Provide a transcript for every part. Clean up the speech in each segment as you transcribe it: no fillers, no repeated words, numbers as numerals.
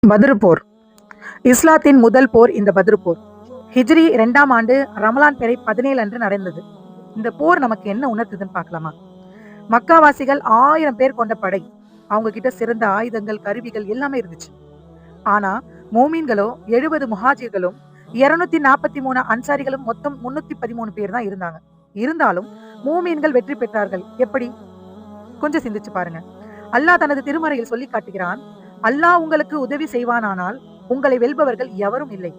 பத்ர் போர். இஸ்லாத்தின் முதல் போர் இந்த பத்ர் போர். ஹிஜ்ரி 2ஆம் ஆண்டு ரமலான் பிறை 17 அன்று நடந்தது. இந்த போர் நமக்கு என்ன உணர்த்துதுன்னு பார்க்கலாமா? மக்காவாசிகள் 1000 பேர் கொண்ட படை. அவங்க கிட்ட சிறந்த ஆயுதங்கள், கருவிகள் எல்லாமே இருந்துச்சு. ஆனா மோமீன்களோ 70 முஹாஜிர்களும் 243 அன்சாரிகளும் மொத்தம் 313 பேர் தான் இருந்தாங்க. இருந்தாலும் மூமீன்கள் வெற்றி பெற்றார்கள். எப்படி? கொஞ்சம் சிந்திச்சு பாருங்க. அல்லாஹ் தனது திருமறையில் சொல்லி காட்டுகிறான், அல்லாஹ் உங்களுக்கு உதவி செய்வானானால் உங்களை வெல்பவர்கள் எவரும் இல்லை.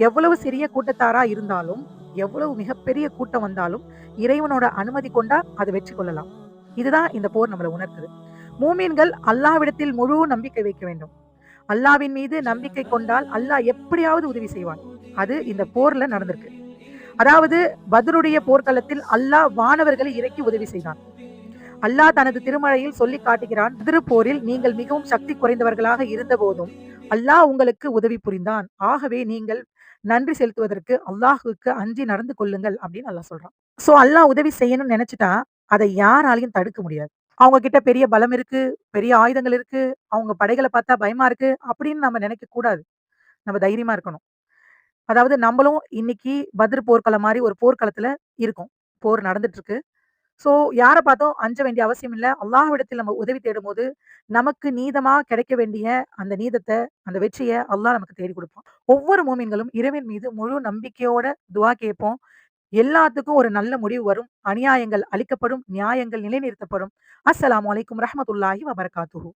எவ்வளவு சிறிய கூட்டத்தாரா இருந்தாலும், எவ்வளவு மிகப்பெரிய கூட்டம் வந்தாலும் இறைவனோட அனுமதி கொண்டா அதை வெற்றி கொள்ளலாம். இதுதான் இந்த போர் நம்மளை உணர்த்துது. மூமீன்கள் அல்லாஹ்விடத்தில் முழு நம்பிக்கை வைக்க வேண்டும். அல்லாஹ்வின் மீது நம்பிக்கை கொண்டால் அல்லாஹ் எப்படியாவது உதவி செய்வான். அது இந்த போர்ல நடந்திருக்கு. அதாவது பத்ருடைய போர்க்களத்தில் அல்லாஹ் வானவர்களை இறக்கி உதவி செய்தான். அல்லாஹ் தனது திருமறையில் சொல்லி காட்டுகிறான், பத்ர் போரில் நீங்கள் மிகவும் சக்தி குறைந்தவர்களாக இருந்த போதும் அல்லாஹ் உங்களுக்கு உதவி புரிந்தான். ஆகவே நீங்கள் நன்றி செலுத்துவதற்கு அல்லாஹுக்கு அஞ்சி நடந்து கொள்ளுங்கள் அப்படின்னு அல்லாஹ் சொல்றான். சோ அல்லாஹ் உதவி செய்யணும்னு நினைச்சிட்டா அதை யாராலையும் தடுக்க முடியாது. அவங்க கிட்ட பெரிய பலம் இருக்கு, பெரிய ஆயுதங்கள் இருக்கு, அவங்க படைகளை பார்த்தா பயமா இருக்கு அப்படின்னு நம்ம நினைக்க கூடாது. நம்ம தைரியமா இருக்கணும். அதாவது நம்மளும் இன்னைக்கு பத்ர் போர்க்களம் மாதிரி ஒரு போர்க்களத்துல இருக்கோம். போர் நடந்துட்டு இருக்கு. சோ யார பார்த்தும் அஞ்ச வேண்டிய அவசியம் இல்ல. அல்லாஹ்விடத்தில் நம்ம உதவி தேடும்போது, நமக்கு நீதமா கிடைக்க வேண்டிய அந்த நீதத்த, அந்த வெற்றிய அல்லாஹ் நமக்கு தேடி குடுப்பான். ஒவ்வொரு மூமின்களும் இறைவன் மீது முழு நம்பிக்கையோட துஆ கேட்போம். எல்லாத்துக்கும் ஒரு நல்ல முடிவு வரும். அநியாயங்கள் அழிக்கப்படும், நியாயங்கள் நிலைநிறுத்தப்படும். அஸ்ஸலாமு அலைக்கும் ரஹ்மத்துல்லாஹி வ பரகாத்துஹு.